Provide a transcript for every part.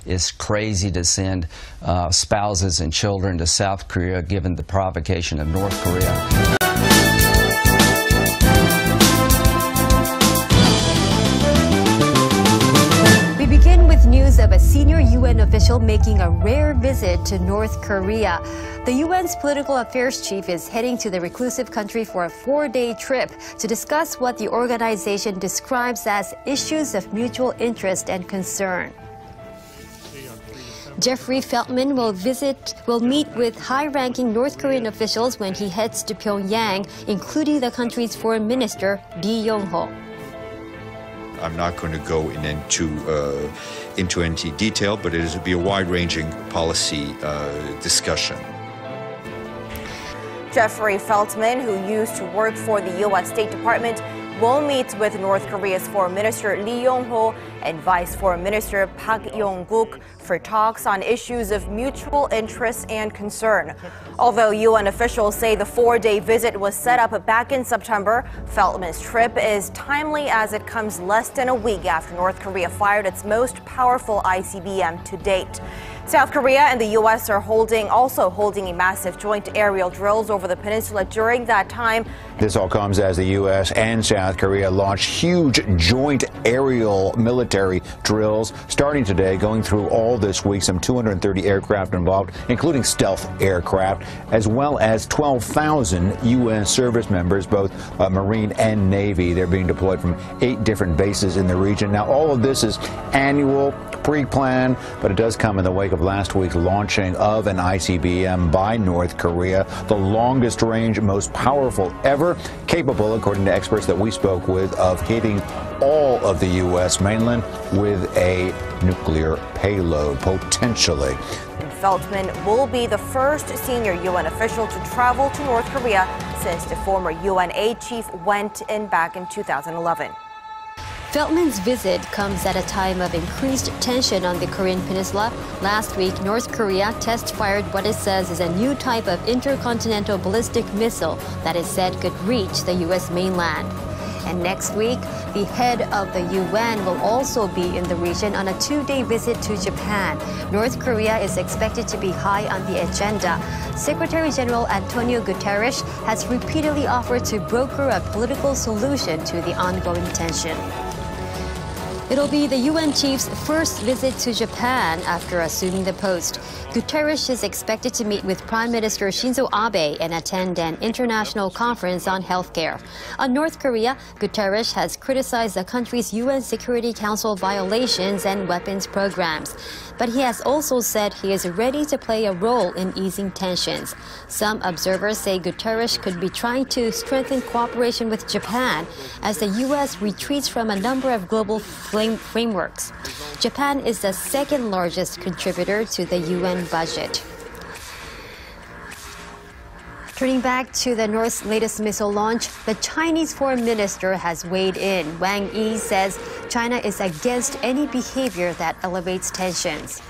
It's crazy to send spouses and children to South Korea given the provocation of North Korea. We begin with news of a senior UN official making a rare visit to North Korea. The UN's political affairs chief is heading to the reclusive country for a 4-day trip to discuss what the organization describes as issues of mutual interest and concern. Jeffrey Feltman will meet with high-ranking North Korean officials when he heads to Pyongyang, including the country's foreign minister, Lee Yong-ho. I'm not going to go into any detail, but it will be a wide-ranging policy discussion. Jeffrey Feltman, who used to work for the U.S. State Department, will meet with North Korea's Foreign Minister Lee Yong-ho and Vice Foreign Minister Park Yong-guk for talks on issues of mutual interest and concern. Although UN officials say the 4-day visit was set up back in September, Feltman's trip is timely as it comes less than a week after North Korea fired its most powerful ICBM to date. South Korea and the U.S. are also holding a massive joint aerial drills over the peninsula during that time. This all comes as the U.S. and South Korea launch huge joint aerial military drills starting today, going through all this week. Some 230 aircraft involved, including stealth aircraft, as well as 12,000 U.S. service members, both Marine and Navy. They're being deployed from 8 different bases in the region. Now, all of this is annual, pre-planned, but it does come in the wake of last week's launching of an ICBM by North Korea, the longest range, most powerful ever, capable, according to experts that we spoke with, of hitting all of the U.S. mainland with a nuclear payload, potentially. Feltman will be the first senior UN official to travel to North Korea since the former UN aid chief went in back in 2011. Feltman's visit comes at a time of increased tension on the Korean peninsula. Last week, North Korea test-fired what it says is a new type of intercontinental ballistic missile that it said could reach the U.S. mainland. And next week, the head of the UN will also be in the region on a 2-day visit to Japan. North Korea is expected to be high on the agenda. Secretary General Antonio Guterres has repeatedly offered to broker a political solution to the ongoing tension. It'll be the UN chief's first visit to Japan after assuming the post. Guterres is expected to meet with Prime Minister Shinzo Abe and attend an international conference on healthcare. On North Korea, Guterres has criticized the country's UN Security Council violations and weapons programs. But he has also said he is ready to play a role in easing tensions. Some observers say Guterres could be trying to strengthen cooperation with Japan as the U.S. retreats from a number of global frameworks. Japan is the second largest contributor to the UN budget. Turning back to the North's latest missile launch, the Chinese foreign minister has weighed in. Wang Yi says China is against any behavior that elevates tensions.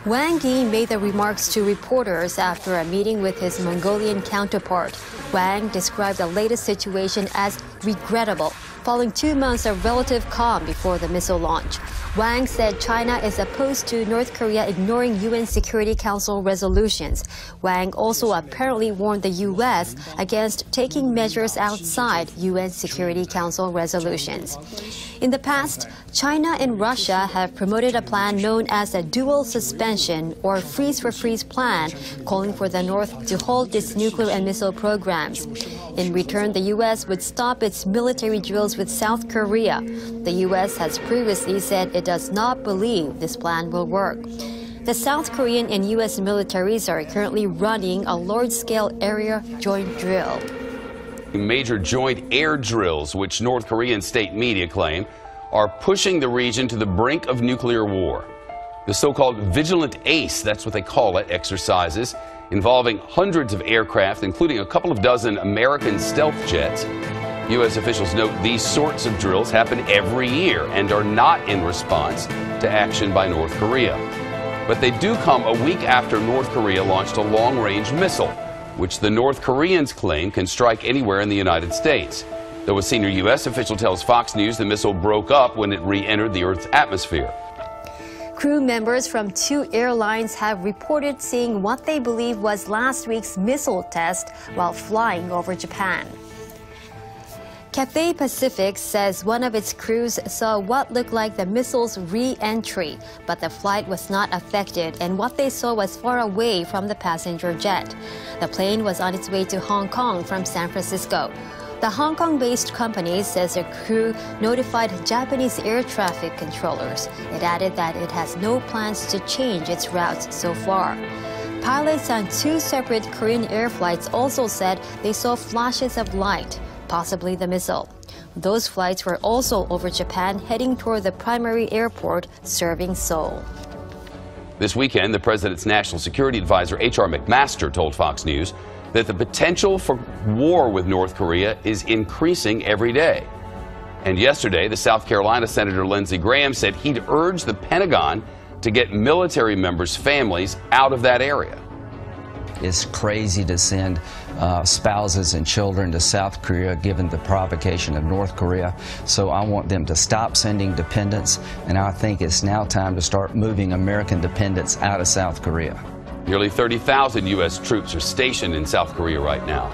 Wang Yi made the remarks to reporters after a meeting with his Mongolian counterpart. Wang described the latest situation as regrettable, following 2 months of relative calm before the missile launch. Wang said China is opposed to North Korea ignoring UN Security Council resolutions. Wang also apparently warned the U.S. against taking measures outside UN Security Council resolutions. In the past, China and Russia have promoted a plan known as a dual suspension or freeze-for-freeze plan, calling for the North to halt its nuclear and missile programs. In return, the U.S. would stop its military drills with South Korea. The U.S. has previously said it does not believe this plan will work. The South Korean and U.S. militaries are currently running a large-scale area joint drill. Major joint air drills, which North Korean state media claim, are pushing the region to the brink of nuclear war. The so-called Vigilant Ace, that's what they call it, exercises involving hundreds of aircraft, including a couple of dozen American stealth jets. U.S. officials note these sorts of drills happen every year and are not in response to action by North Korea. But they do come a week after North Korea launched a long-range missile, which the North Koreans claim can strike anywhere in the United States. Though a senior U.S. official tells Fox News the missile broke up when it re-entered the Earth's atmosphere. Crew members from 2 airlines have reported seeing what they believe was last week's missile test while flying over Japan. Cathay Pacific says one of its crews saw what looked like the missile's re-entry, but the flight was not affected and what they saw was far away from the passenger jet. The plane was on its way to Hong Kong from San Francisco. The Hong Kong-based company says the crew notified Japanese air traffic controllers. It added that it has no plans to change its routes so far. Pilots on 2 separate Korean air flights also said they saw flashes of light, possibly the missile. Those flights were also over Japan, heading toward the primary airport serving Seoul. This weekend, the president's national security advisor, H.R. McMaster, told Fox News that the potential for war with North Korea is increasing every day. And yesterday, the South Carolina Senator Lindsey Graham said he'd urge the Pentagon to get military members' families out of that area. It's crazy to send spouses and children to South Korea given the provocation of North Korea. So I want them to stop sending dependents, and I think it's now time to start moving American dependents out of South Korea. Nearly 30,000 U.S. troops are stationed in South Korea right now.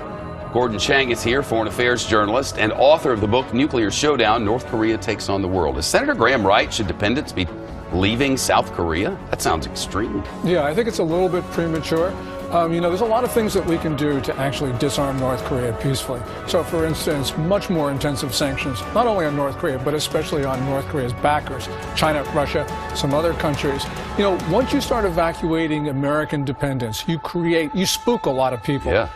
Gordon Chang is here, foreign affairs journalist and author of the book Nuclear Showdown, North Korea Takes on the World. Is Senator Graham right? Should dependents be leaving South Korea? That sounds extreme. Yeah, I think it's a little bit premature. There's a lot of things that we can do to actually disarm North Korea peacefully. So, for instance, much more intensive sanctions, not only on North Korea, but especially on North Korea's backers, China, Russia, some other countries. Once you start evacuating American dependents, you spook a lot of people. Yeah.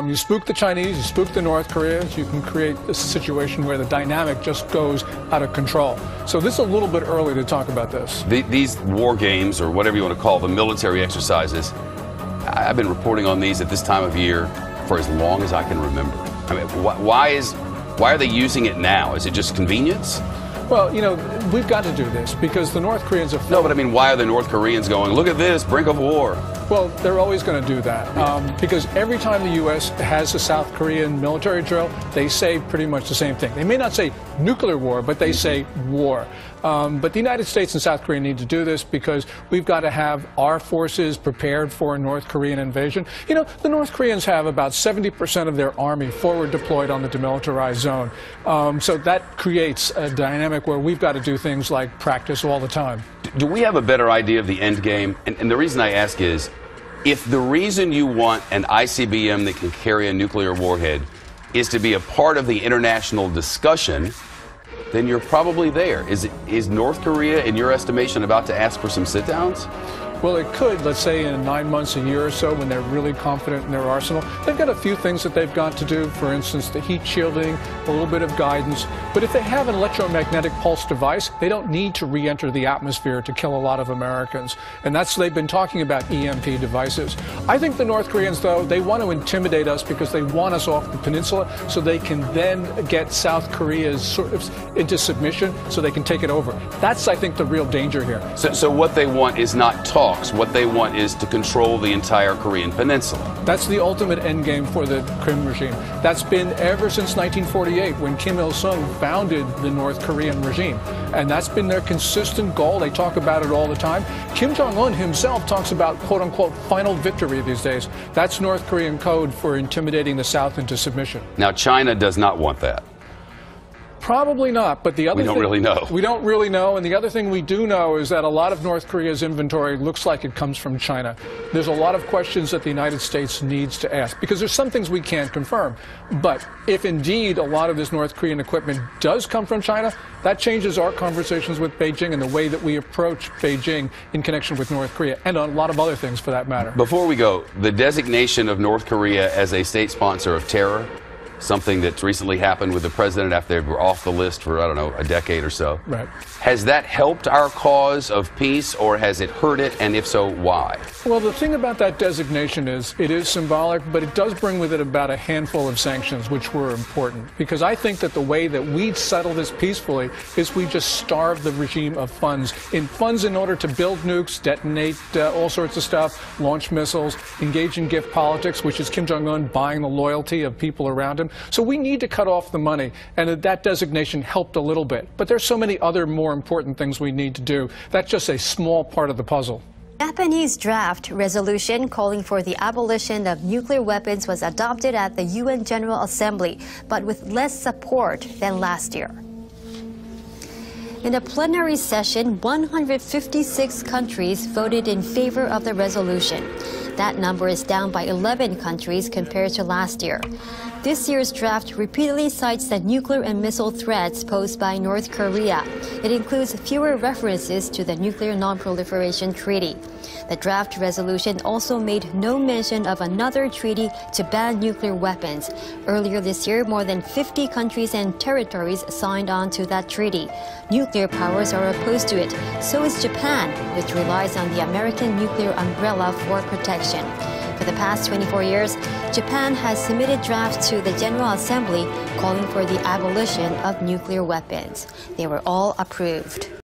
You spook the Chinese, you spook the North Koreans, you can create a situation where the dynamic just goes out of control. So this is a little bit early to talk about this. These war games, or whatever you want to call them, military exercises, I've been reporting on these at this time of year for as long as I can remember. I mean, why are they using it now? Is it just convenience? Well, we've got to do this because the North Koreans are... No, but I mean, why are the North Koreans going, look at this, brink of war? Well, they're always going to do that because every time the U.S. has a South Korean military drill, they say pretty much the same thing. They may not say nuclear war, but they say war. But the United States and South Korea need to do this because we've got to have our forces prepared for a North Korean invasion. The North Koreans have about 70% of their army forward deployed on the demilitarized zone. So that creates a dynamic where we've got to do things like practice all the time. Do we have a better idea of the end game? And the reason I ask is, if the reason you want an ICBM that can carry a nuclear warhead is to be a part of the international discussion, then you're probably there. Is North Korea, in your estimation, about to ask for some sit-downs? Well, it could, let's say, in 9 months, a year or so, when they're really confident in their arsenal. They've got a few things that they've got to do, for instance, the heat shielding, a little bit of guidance. But if they have an electromagnetic pulse device, they don't need to re-enter the atmosphere to kill a lot of Americans. And they've been talking about EMP devices. I think the North Koreans, though, they want to intimidate us because they want us off the peninsula so they can then get South Korea sort of into submission so they can take it over. That's, I think, the real danger here. So what they want is not talk. What they want is to control the entire Korean peninsula. That's the ultimate end game for the Kim regime. That's been ever since 1948 when Kim Il-sung founded the North Korean regime. And that's been their consistent goal. They talk about it all the time. Kim Jong-un himself talks about quote-unquote final victory these days. That's North Korean code for intimidating the South into submission. Now, China does not want that. Probably not, but the other thing... We don't really know. We don't really know, and the other thing we do know is that a lot of North Korea's inventory looks like it comes from China. There's a lot of questions that the United States needs to ask, because there's some things we can't confirm. But if indeed a lot of this North Korean equipment does come from China, that changes our conversations with Beijing and the way that we approach Beijing in connection with North Korea, and a lot of other things for that matter. Before we go, the designation of North Korea as a state sponsor of terror, something that's recently happened with the president after they were off the list for, I don't know, a decade or so. Right. Has that helped our cause of peace, or has it hurt it, and if so, why? Well, the thing about that designation is it is symbolic, but it does bring with it about a handful of sanctions, which were important. Because I think that the way that we settle this peacefully is we just starve the regime of funds in order to build nukes, detonate all sorts of stuff, launch missiles, engage in gift politics, which is Kim Jong-un buying the loyalty of people around him. happen. So we need to cut off the money, and that designation helped a little bit. But there's so many other more important things we need to do. That's just a small part of the puzzle. Japanese draft resolution calling for the abolition of nuclear weapons was adopted at the UN General Assembly, but with less support than last year. In a plenary session, 156 countries voted in favor of the resolution. That number is down by 11 countries compared to last year. This year's draft repeatedly cites the nuclear and missile threats posed by North Korea. It includes fewer references to the Nuclear Non-Proliferation Treaty. The draft resolution also made no mention of another treaty to ban nuclear weapons. Earlier this year, more than 50 countries and territories signed on to that treaty. Nuclear powers are opposed to it. So is Japan, which relies on the American nuclear umbrella for protection. For the past 24 years, Japan has submitted drafts to the General Assembly calling for the abolition of nuclear weapons. They were all approved.